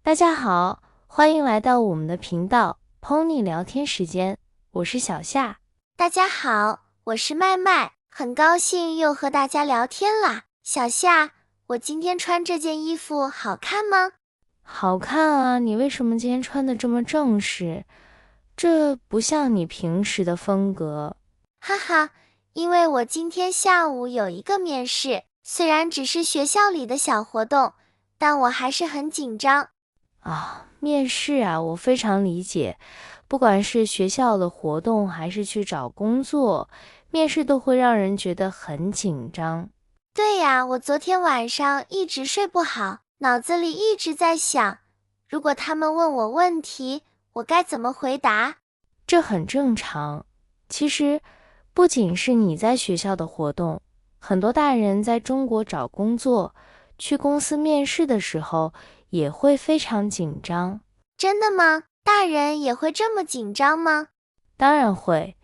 大家好，欢迎来到我们的频道 Pony 聊天时间，我是小夏。大家好，我是麦麦，很高兴又和大家聊天啦。小夏，我今天穿这件衣服好看吗？好看啊，你为什么今天穿的这么正式？这不像你平时的风格。哈哈，因为我今天下午有一个面试，虽然只是学校里的小活动，但我还是很紧张。面试啊，我非常理解。不管是学校的活动，还是去找工作，面试都会让人觉得很紧张。对呀，我昨天晚上一直睡不好，脑子里一直在想，如果他们问我问题，我该怎么回答？这很正常。其实，不仅是你在学校的活动，很多大人在中国找工作，去公司面试的时候，也会非常紧张。真的吗？大人也会这么紧张吗？当然会，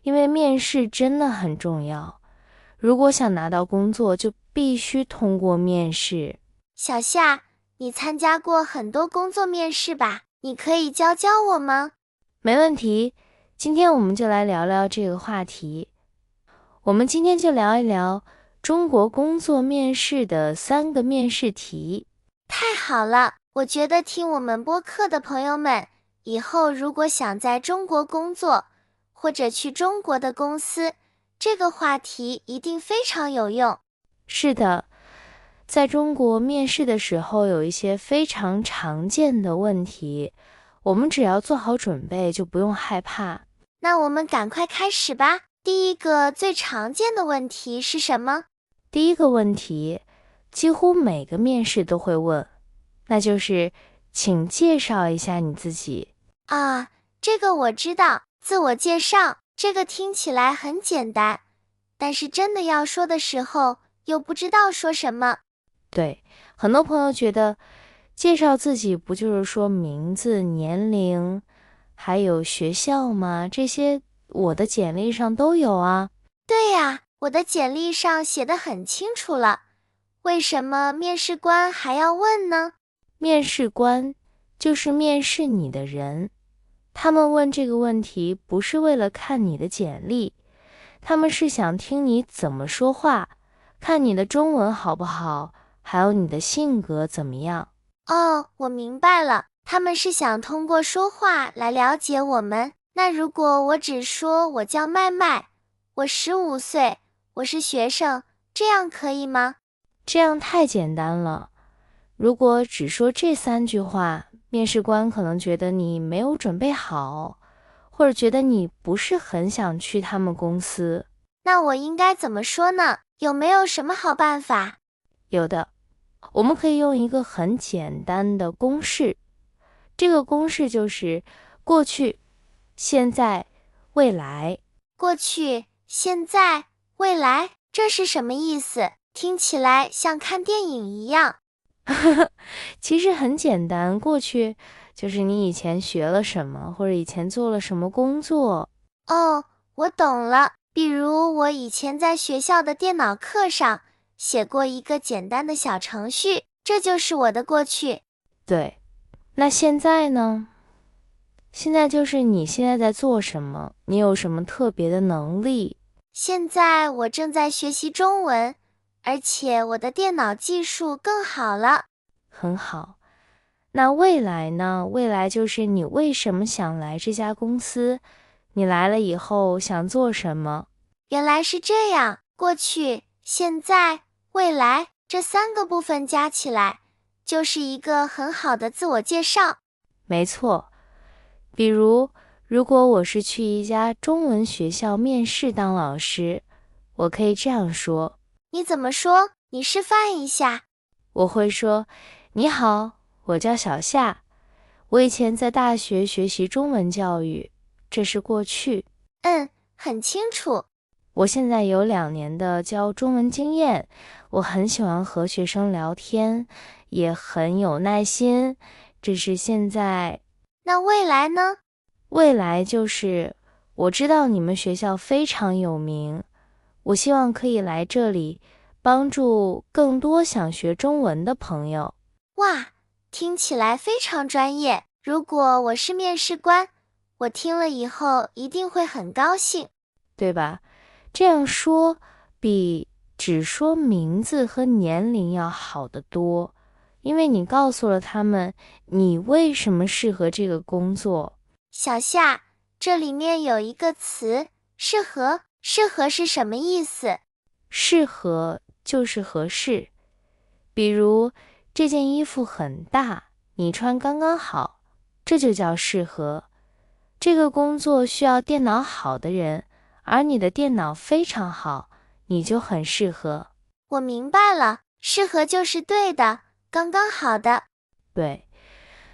因为面试真的很重要。如果想拿到工作，就必须通过面试。小夏，你参加过很多工作面试吧？你可以教教我吗？没问题，今天我们就来聊聊这个话题。我们今天就聊一聊中国工作面试的3个面试题。太好了，我觉得听我们播客的朋友们，以后如果想在中国工作，或者去中国的公司，这个话题一定非常有用。是的，在中国面试的时候有一些非常常见的问题，我们只要做好准备就不用害怕。那我们赶快开始吧。第一个最常见的问题是什么？第一个问题，几乎每个面试都会问，那就是请介绍一下你自己。啊，这个我知道，自我介绍，这个听起来很简单，但是真的要说的时候，又不知道说什么。对，很多朋友觉得介绍自己不就是说名字、年龄，还有学校吗？这些我的简历上都有啊。对呀，我的简历上写得很清楚了，为什么面试官还要问呢？面试官就是面试你的人，他们问这个问题不是为了看你的简历，他们是想听你怎么说话，看你的中文好不好，还有你的性格怎么样。哦，我明白了，他们是想通过说话来了解我们。那如果我只说我叫麦麦，我15岁，我是学生，这样可以吗？这样太简单了。如果只说这3句话，面试官可能觉得你没有准备好，或者觉得你不是很想去他们公司。那我应该怎么说呢？有没有什么好办法？有的，我们可以用一个很简单的公式，这个公式就是过去、现在、未来。过去、现在、未来，这是什么意思？听起来像看电影一样。其实很简单，过去就是你以前学了什么，或者以前做了什么工作。哦，我懂了。比如我以前在学校的电脑课上写过一个简单的小程序，这就是我的过去。对，那现在呢？现在就是你现在在做什么，你有什么特别的能力。现在我正在学习中文，而且我的电脑技术更好了。很好。那未来呢？未来就是你为什么想来这家公司，你来了以后想做什么。原来是这样，过去、现在、未来这3个部分加起来，就是一个很好的自我介绍。没错，比如如果我是去一家中文学校面试当老师，我可以这样说。你怎么说？你示范一下。我会说，你好，我叫小夏，我以前在大学学习中文教育，这是过去。很清楚。我现在有2年的教中文经验，我很喜欢和学生聊天，也很有耐心，这是现在。那未来呢？未来就是我知道你们学校非常有名，我希望可以来这里帮助更多想学中文的朋友。哇，听起来非常专业。如果我是面试官，我听了以后一定会很高兴，对吧？这样说比只说名字和年龄要好得多，因为你告诉了他们你为什么适合这个工作。小夏，这里面有一个词，适合。适合是什么意思？适合就是合适。比如这件衣服很大，你穿刚刚好，这就叫适合。这个工作需要电脑好的人，而你的电脑非常好，你就很适合。我明白了，适合就是对的，刚刚好的。对，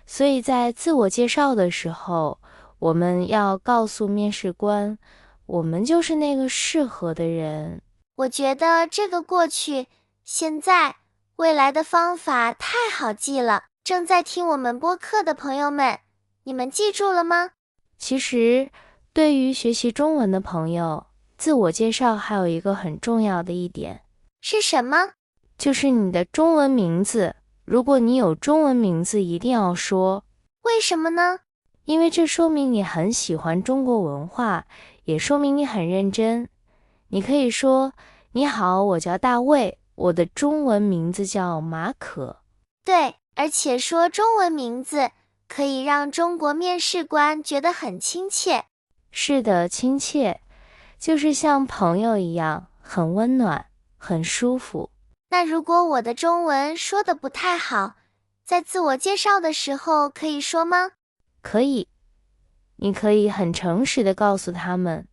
所以在自我介绍的时候，我们要告诉面试官，我们就是那个适合的人。我觉得这个过去、现在、未来的方法太好记了。正在听我们播客的朋友们，你们记住了吗？其实，对于学习中文的朋友，自我介绍还有一个很重要的一点，是什么？就是你的中文名字。如果你有中文名字，一定要说。为什么呢？因为这说明你很喜欢中国文化，也说明你很认真。你可以说，你好，我叫大卫，我的中文名字叫马可。对，而且说中文名字可以让中国面试官觉得很亲切。是的，亲切，就是像朋友一样，很温暖，很舒服。那如果我的中文说得不太好，在自我介绍的时候可以说吗？可以，你可以很诚实地告诉他们，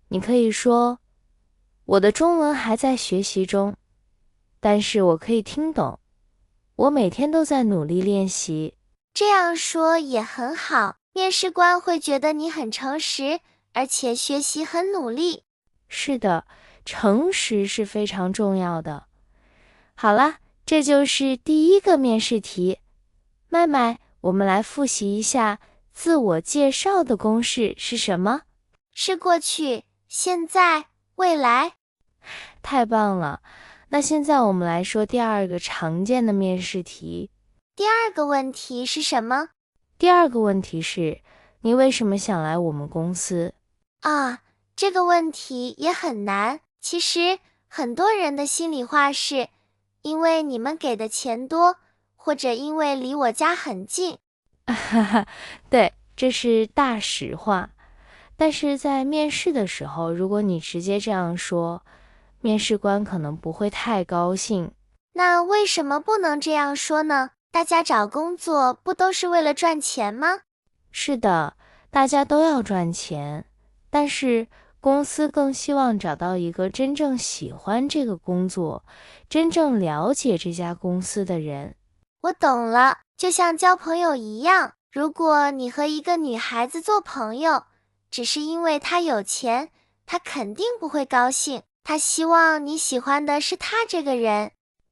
你可以说，我的中文还在学习中，但是我可以听懂，我每天都在努力练习。这样说也很好，面试官会觉得你很诚实，而且学习很努力。是的，诚实是非常重要的。好啦，这就是第一个面试题。麦麦，我们来复习一下自我介绍的公式是什么？是过去、现在、未来。太棒了！那现在我们来说第二个常见的面试题。第二个问题是什么？第二个问题是，你为什么想来我们公司？啊，这个问题也很难。其实很多人的心里话是，因为你们给的钱多，或者因为离我家很近。哈哈，对，这是大实话。但是在面试的时候，如果你直接这样说，面试官可能不会太高兴。那为什么不能这样说呢？大家找工作不都是为了赚钱吗？是的，大家都要赚钱，但是公司更希望找到一个真正喜欢这个工作、真正了解这家公司的人。我懂了，就像交朋友一样，如果你和一个女孩子做朋友，只是因为她有钱，她肯定不会高兴。她希望你喜欢的是她这个人。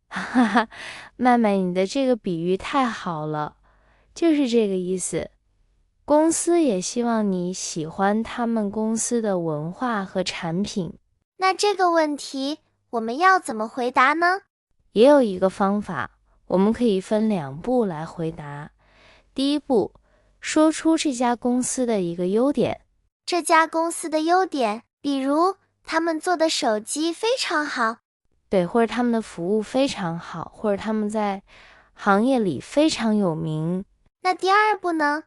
哈哈，麦麦，你的这个比喻太好了，就是这个意思。公司也希望你喜欢他们公司的文化和产品。那这个问题我们要怎么回答呢？也有一个方法，我们可以分2步来回答。第一步，说出这家公司的一个优点。这家公司的优点，比如他们做的手机非常好。对，或者他们的服务非常好，或者他们在行业里非常有名。那第二步呢？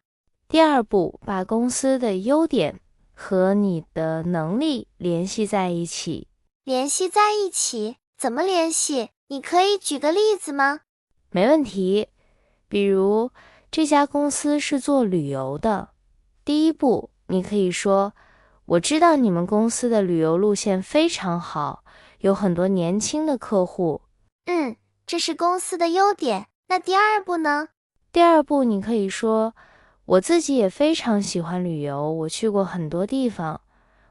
第二步，把公司的优点和你的能力联系在一起。联系在一起？怎么联系？你可以举个例子吗？没问题。比如，这家公司是做旅游的。第一步，你可以说，我知道你们公司的旅游路线非常好，有很多年轻的客户。这是公司的优点。那第二步呢？第二步，你可以说，我自己也非常喜欢旅游，我去过很多地方，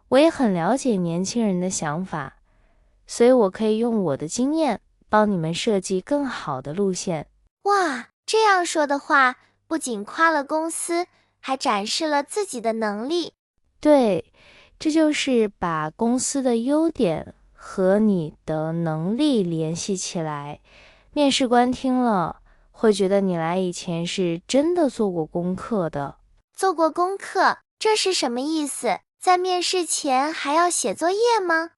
我也很了解年轻人的想法，所以我可以用我的经验帮你们设计更好的路线。哇，这样说的话，不仅夸了公司，还展示了自己的能力。对，这就是把公司的优点和你的能力联系起来，面试官听了会觉得你来以前是真的做过功课的。做过功课，这是什么意思？在面试前还要写作业吗？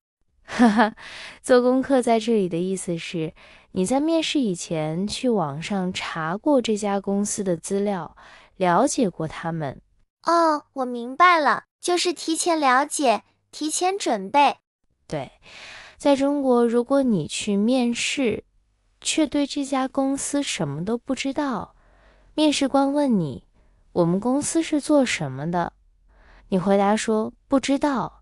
哈哈，做功课在这里的意思是，你在面试以前去网上查过这家公司的资料，了解过他们。哦，我明白了，就是提前了解，提前准备。对，在中国，如果你去面试，却对这家公司什么都不知道，面试官问你，我们公司是做什么的？你回答说不知道，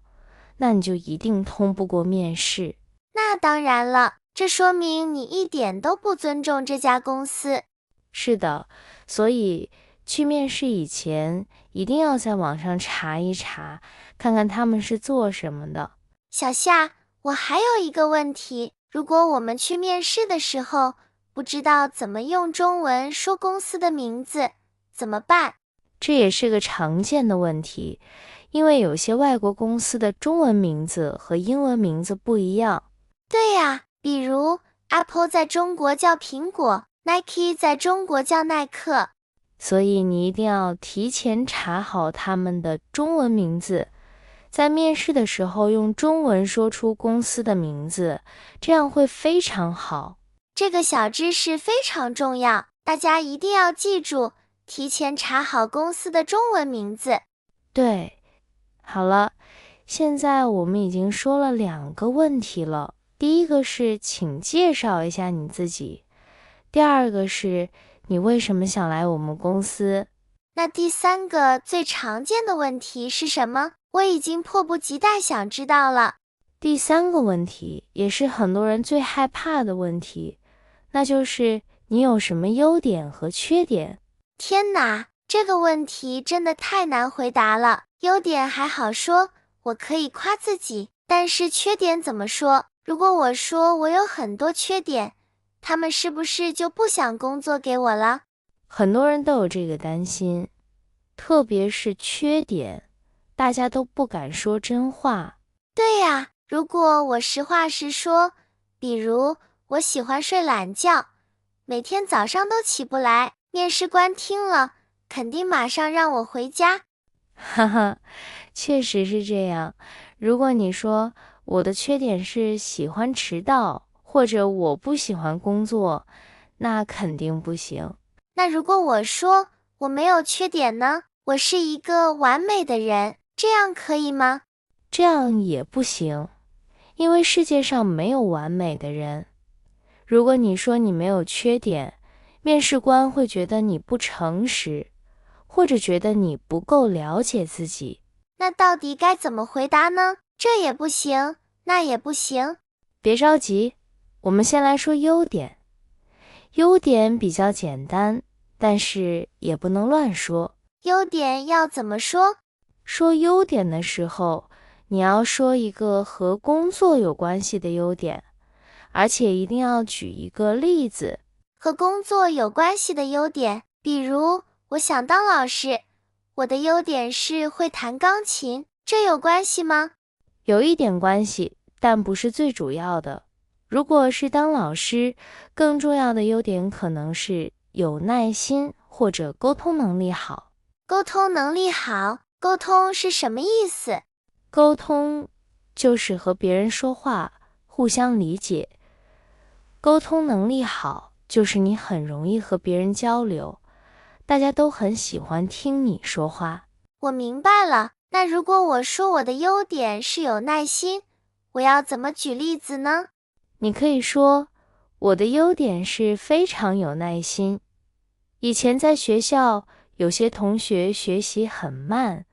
那你就一定通不过面试。那当然了，这说明你一点都不尊重这家公司。是的，所以去面试以前，一定要在网上查一查，看看他们是做什么的。小夏，我还有一个问题，如果我们去面试的时候，不知道怎么用中文说公司的名字，怎么办？这也是个常见的问题，因为有些外国公司的中文名字和英文名字不一样。对呀，比如 Apple 在中国叫苹果， Nike 在中国叫耐克。所以你一定要提前查好他们的中文名字，在面试的时候用中文说出公司的名字，这样会非常好。这个小知识非常重要，大家一定要记住，提前查好公司的中文名字。对，好了，现在我们已经说了2个问题了。第一个是请介绍一下你自己，第二个是你为什么想来我们公司？那第3个最常见的问题是什么？我已经迫不及待想知道了。第3个问题也是很多人最害怕的问题，那就是你有什么优点和缺点？天哪，这个问题真的太难回答了。优点还好说，我可以夸自己，但是缺点怎么说？如果我说我有很多缺点，他们是不是就不想工作给我了？很多人都有这个担心，特别是缺点，大家都不敢说真话。对呀，如果我实话实说，比如我喜欢睡懒觉，每天早上都起不来，面试官听了，肯定马上让我回家。哈哈，确实是这样。如果你说我的缺点是喜欢迟到，或者我不喜欢工作，那肯定不行。那如果我说我没有缺点呢？我是一个完美的人，这样可以吗？这样也不行，因为世界上没有完美的人。如果你说你没有缺点，面试官会觉得你不诚实，或者觉得你不够了解自己。那到底该怎么回答呢？这也不行，那也不行。别着急，我们先来说优点。优点比较简单，但是也不能乱说。优点要怎么说？说优点的时候，你要说一个和工作有关系的优点，而且一定要举一个例子。和工作有关系的优点，比如我想当老师，我的优点是会弹钢琴，这有关系吗？有一点关系，但不是最主要的。如果是当老师，更重要的优点可能是有耐心或者沟通能力好。沟通能力好，沟通是什么意思？沟通就是和别人说话，互相理解。沟通能力好，就是你很容易和别人交流，大家都很喜欢听你说话。我明白了。那如果我说我的优点是有耐心，我要怎么举例子呢？你可以说，我的优点是非常有耐心。以前在学校，有些同学学习很慢，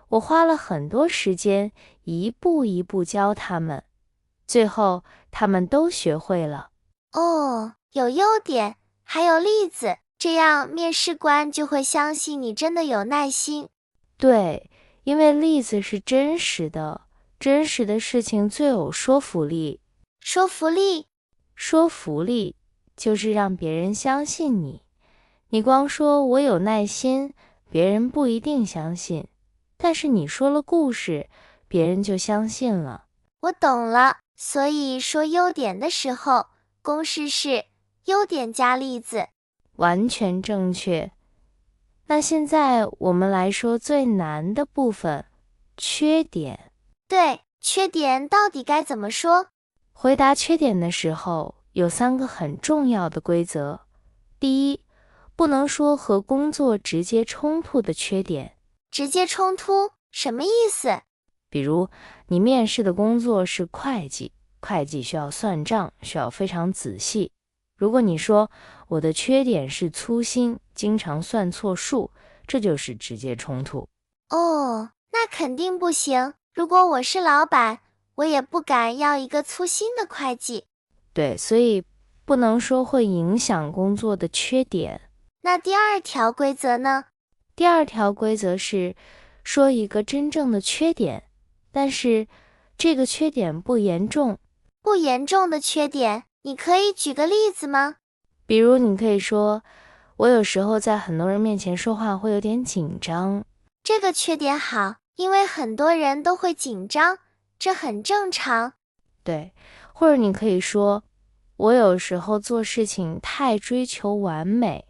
我花了很多时间，一步一步教他们，最后他们都学会了。哦，有优点，还有例子，这样面试官就会相信你真的有耐心。对，因为例子是真实的，真实的事情最有说服力。说服力？说服力就是让别人相信你。你光说我有耐心，别人不一定相信，但是你说了故事，别人就相信了。我懂了，所以说优点的时候，公式是优点加例子。完全正确。那现在我们来说最难的部分，缺点。对，缺点到底该怎么说？回答缺点的时候，有3个很重要的规则。第一，不能说和工作直接冲突的缺点。直接冲突，什么意思？比如，你面试的工作是会计，会计需要算账，需要非常仔细。如果你说我的缺点是粗心，经常算错数，这就是直接冲突。哦，那肯定不行。如果我是老板，我也不敢要一个粗心的会计。对，所以不能说会影响工作的缺点。那第2条规则呢？第2条规则是说一个真正的缺点，但是这个缺点不严重。不严重的缺点，你可以举个例子吗？比如你可以说，我有时候在很多人面前说话会有点紧张。这个缺点好，因为很多人都会紧张，这很正常。对，或者你可以说，我有时候做事情太追求完美，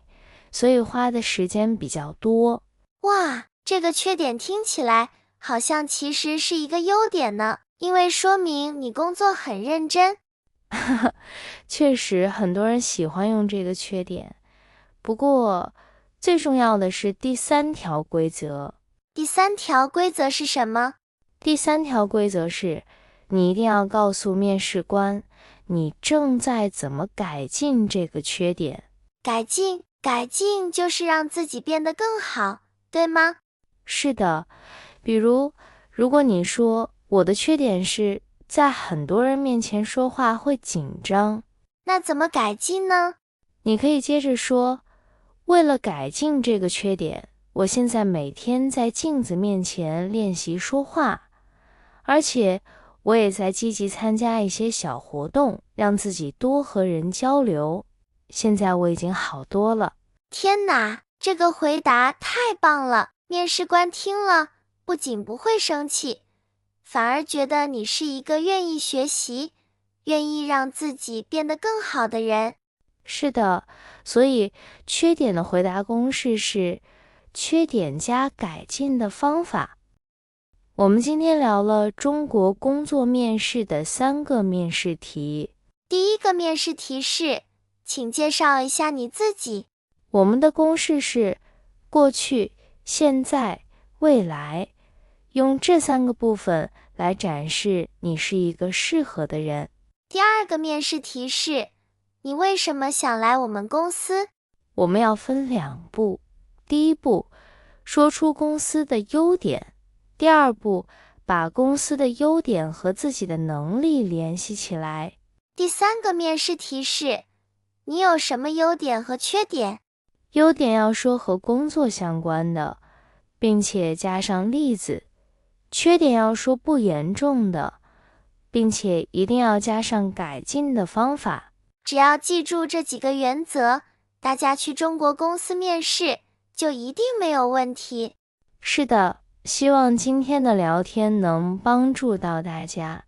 所以花的时间比较多。哇，这个缺点听起来好像其实是一个优点呢，因为说明你工作很认真。确实，很多人喜欢用这个缺点。不过，最重要的是第3条规则。第3条规则是什么？第3条规则是，你一定要告诉面试官，你正在怎么改进这个缺点。改进就是让自己变得更好，对吗？是的，比如，如果你说我的缺点是在很多人面前说话会紧张，那怎么改进呢？你可以接着说，为了改进这个缺点，我现在每天在镜子面前练习说话，而且我也在积极参加一些小活动，让自己多和人交流。现在我已经好多了。天哪，这个回答太棒了！面试官听了，不仅不会生气，反而觉得你是一个愿意学习、愿意让自己变得更好的人。是的，所以缺点的回答公式是缺点加改进的方法。我们今天聊了中国工作面试的3个面试题。第1个面试题是，请介绍一下你自己。我们的公式是过去、现在、未来，用这3个部分来展示你是一个适合的人。第2个面试题是，你为什么想来我们公司？我们要分2步，第1步，说出公司的优点；第2步，把公司的优点和自己的能力联系起来。第3个面试题是，你有什么优点和缺点？优点要说和工作相关的，并且加上例子；缺点要说不严重的，并且一定要加上改进的方法。只要记住这几个原则，大家去中国公司面试就一定没有问题。是的，希望今天的聊天能帮助到大家。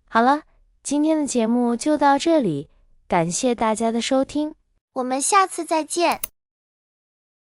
好了，今天的节目就到这里，感谢大家的收听，我们下次再见。